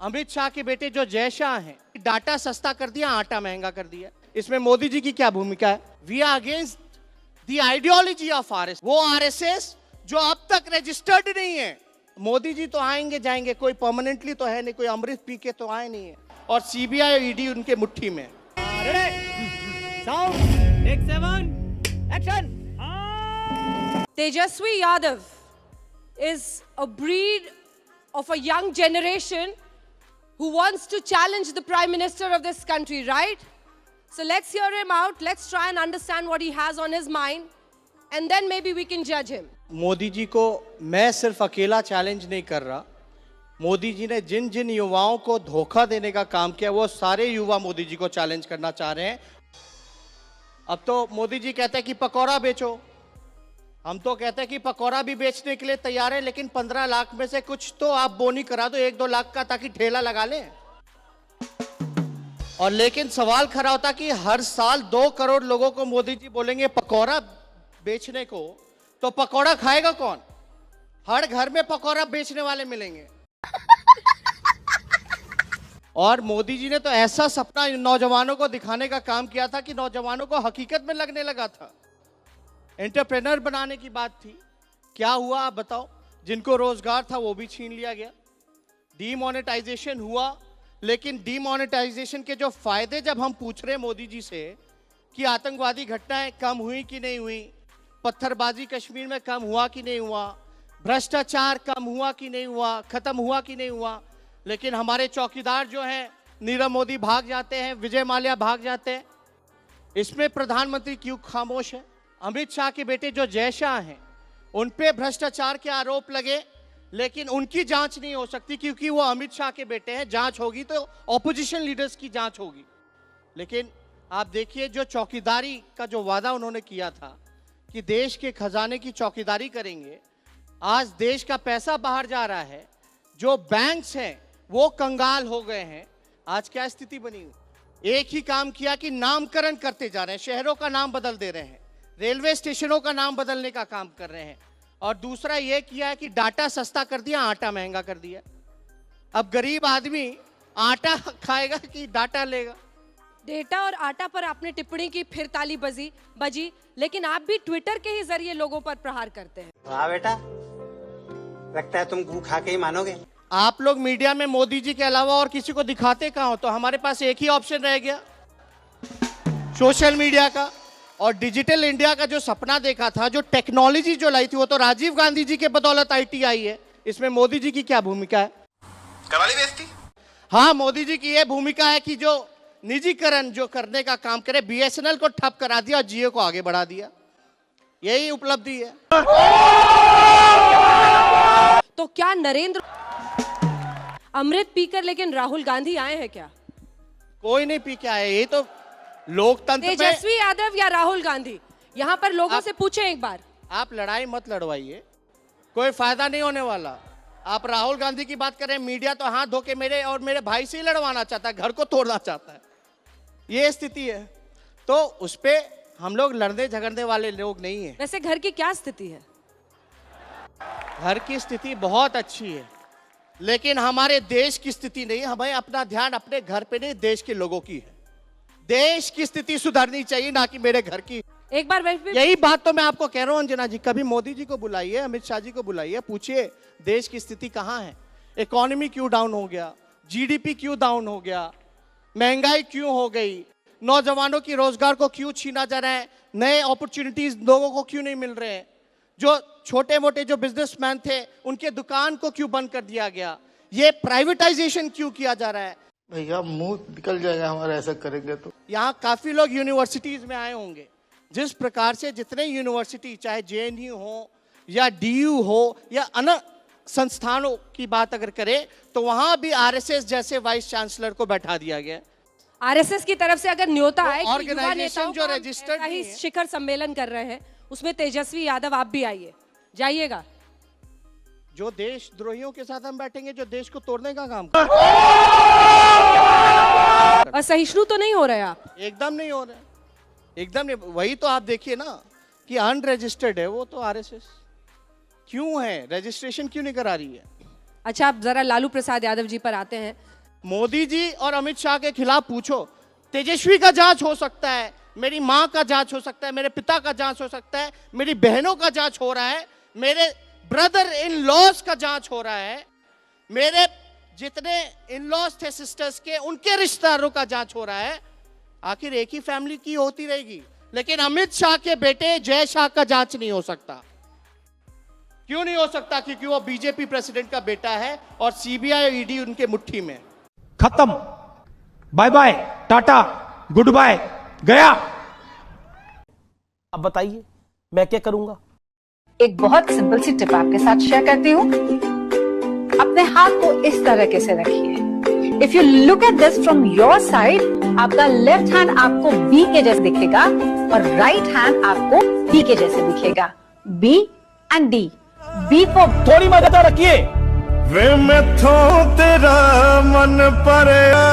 अमित शाह के बेटे जो जय शाह हैं, डाटा सस्ता कर दिया, आटा महंगा कर दिया। इसमें मोदी जी की क्या भूमिका है? We are against the ideology of RS. वो आरएसएस जो अब तक रजिस्टर्ड नहीं है। मोदी जी तो आएंगे जाएंगे, कोई परमानेंटली तो है नहीं, कोई अमृत पी के तो आए नहीं है, और सीबीआई और ईडी उनके मुट्ठी में। Tejaswi Yadav is a breed of a young generation who wants to challenge the Prime Minister of this country, right? So let's hear him out. Let's try and understand what he has on his mind, and then maybe we can judge him. Modi ji को मैं सिर्फ अकेला challenge नहीं कर रहा। मोदी जी ने जिन जिन युवाओं को धोखा देने का काम किया, वो सारे युवा मोदी जी को चैलेंज करना चाह रहे हैं। अब तो मोदी जी कहते हैं कि पकौड़ा बेचो, हम तो कहते हैं कि पकौड़ा भी बेचने के लिए तैयार है, लेकिन 15 लाख में से कुछ तो आप बोनी करा दो, 1-2 लाख का, ताकि ठेला लगा लें। और लेकिन सवाल खड़ा होता कि हर साल 2 करोड़ लोगों को मोदी जी बोलेंगे पकौड़ा बेचने को, तो पकौड़ा खाएगा कौन? हर घर में पकौड़ा बेचने वाले मिलेंगे। और मोदी जी ने तो ऐसा सपना नौजवानों को दिखाने का काम किया था कि नौजवानों को हकीकत में लगने लगा था। एंटरप्रेन्योर बनाने की बात थी। क्या हुआ आप बताओ? जिनको रोजगार था वो भी छीन लिया गया। डीमोनेटाइजेशन हुआ, लेकिन डीमोनेटाइजेशन के जो फायदे जब हम पूछ रहे हैं मोदी जी से कि आतंकवादी घटनाएं कम हुई कि नहीं हुई, पत्थरबाजी कश्मीर में कम हुआ कि नहीं हुआ, भ्रष्टाचार कम हुआ कि नहीं हुआ, खत्म हुआ कि नहीं हुआ, लेकिन हमारे चौकीदार जो हैं नीरव मोदी भाग जाते हैं, विजय माल्या भाग जाते हैं। इसमें प्रधानमंत्री क्यों खामोश है? अमित शाह के बेटे जो जय शाह हैं, उन पे भ्रष्टाचार के आरोप लगे, लेकिन उनकी जांच नहीं हो सकती क्योंकि वो अमित शाह के बेटे हैं। जांच होगी तो ऑपोजिशन लीडर्स की जांच होगी। लेकिन आप देखिए, जो चौकीदारी का जो वादा उन्होंने किया था कि देश के खजाने की चौकीदारी करेंगे, आज देश का पैसा बाहर जा रहा है। जो बैंक्स हैं वो कंगाल हो गए हैं। आज क्या स्थिति बनी? एक ही काम किया कि नामकरण करते जा रहे हैं, शहरों का नाम बदल दे रहे हैं, रेलवे स्टेशनों का नाम बदलने का काम कर रहे हैं, और दूसरा ये किया है कि डाटा सस्ता कर दिया, आटा महंगा कर दिया। अब गरीब आदमी आटा खाएगा कि डाटा लेगा? डेटा और आटा पर आपने टिप्पणी की, फिर ताली बजी, लेकिन आप भी ट्विटर के ही जरिए लोगों पर प्रहार करते हैं। वाह बेटा, लगता है तुम गू खा के ही मानोगे। आप लोग मीडिया में मोदी जी के अलावा और किसी को दिखाते कहाँ हो? तो हमारे पास एक ही ऑप्शन रह गया, सोशल मीडिया का। और डिजिटल इंडिया का जो सपना देखा था, जो टेक्नोलॉजी जो लाई थी, वो तो राजीव गांधी जी के बदौलत आईटी आई है। इसमें मोदी जी की क्या भूमिका है? करवा ली बेइज्जती? हाँ, मोदी जी की यह भूमिका है कि जो निजीकरण जो करने का काम करे, बीएसएनएल को ठप करा दिया और जियो को आगे बढ़ा दिया। यही उपलब्धि है। तो क्या नरेंद्र अमृत पीकर लेकिन राहुल गांधी आए हैं क्या? कोई नहीं पी के आए। ये तो लोकतंत्र में। तेजस्वी यादव या राहुल गांधी? यहाँ पर लोगों से पूछें एक बार। आप लड़ाई मत लड़वाइए, कोई फायदा नहीं होने वाला। आप राहुल गांधी की बात करें, मीडिया तो हाथ धो के मेरे और मेरे भाई से ही लड़वाना चाहता है, घर को तोड़ना चाहता है। ये स्थिति है, तो उस पे हम लोग लड़ने झगड़ने वाले लोग नहीं है। वैसे घर की क्या स्थिति है? घर की स्थिति बहुत अच्छी है, लेकिन हमारे देश की स्थिति नहीं। हमें अपना ध्यान अपने घर पे नहीं, देश के लोगों की है। देश की स्थिति सुधरनी चाहिए, ना कि मेरे घर की। एक बार यही बात तो मैं आपको कह रहा हूं अंजना जी। कभी मोदी जी को बुलाइए, अमित शाह जी को बुलाइए, पूछिए देश की स्थिति कहां है, इकोनॉमी क्यों डाउन हो गया, जीडीपी क्यों डाउन हो गया, महंगाई क्यों हो गई, नौजवानों की रोजगार को क्यों छीना जा रहा है, नए अपॉर्चुनिटीज लोगों को क्यों नहीं मिल रहे हैं, जो छोटे मोटे जो बिजनेसमैन थे उनके दुकान को क्यों बंद कर दिया गया, ये प्राइवेटाइजेशन क्यों किया जा रहा है। भैया मुंह निकल जाएगा हमारा ऐसा करेंगे तो। यहाँ काफी लोग यूनिवर्सिटीज में आए होंगे। जिस प्रकार से जितने यूनिवर्सिटी, चाहे जेएनयू हो या डीयू हो या अन्य संस्थानों की बात अगर करें, तो वहां भी आरएसएस जैसे वाइस चांसलर को बैठा दिया गया। आरएसएस की तरफ से अगर न्योता आए कि युवा ऑर्गेनाइजेशन नेताओं जो का रजिस्टर्ड ऐसा ही शिखर सम्मेलन कर रहे हैं, उसमें तेजस्वी यादव आप भी आइए, जाइएगा। जो देशद्रोहियों के साथ हम बैठेंगे, जो देश को तोड़ने का काम असहिष्णु तो नहीं हो रहे आप? एकदम नहीं हो रहे, एकदम नहीं। वही तो आप देखिए ना कि अनरजिस्टर्ड है वो तो आरएसएस। क्यों है? रजिस्ट्रेशन क्यों नहीं करा रही है? अच्छा, आप जरा लालू प्रसाद यादव जी पर आते हैं। मोदी जी और अमित शाह के खिलाफ पूछो, तेजस्वी का जांच हो सकता है, मेरी मां का जांच हो सकता है, मेरे पिता का जांच हो सकता है, मेरी बहनों का जांच हो रहा है, मेरे ब्रदर इन लॉज का जांच हो रहा है, मेरे जितने इन लॉज थे सिस्टर्स के, उनके रिश्तेदारों का जांच हो रहा है। आखिर एक ही फैमिली की होती रहेगी, लेकिन अमित शाह के बेटे जय शाह का जांच नहीं हो सकता। क्यों नहीं हो सकता? क्योंकि वो बीजेपी प्रेसिडेंट का बेटा है और सीबीआई और ईडी उनके मुट्ठी में। खत्म, bye bye, tata, goodbye, गया। अब बताइए मैं क्या करूंगा? एक बहुत सिंपल सी टिप आपके साथ शेयर करती हूँ। अपने हाथ को इस तरीके से रखिए। If you look at this from your side, आपका लेफ्ट हैंड आपको बी के जैसे दिखेगा और राइट हैंड आपको डी के जैसे दिखेगा। B and D. B for थोड़ी मदद रखिए। वे मैथों तेरा मन परया।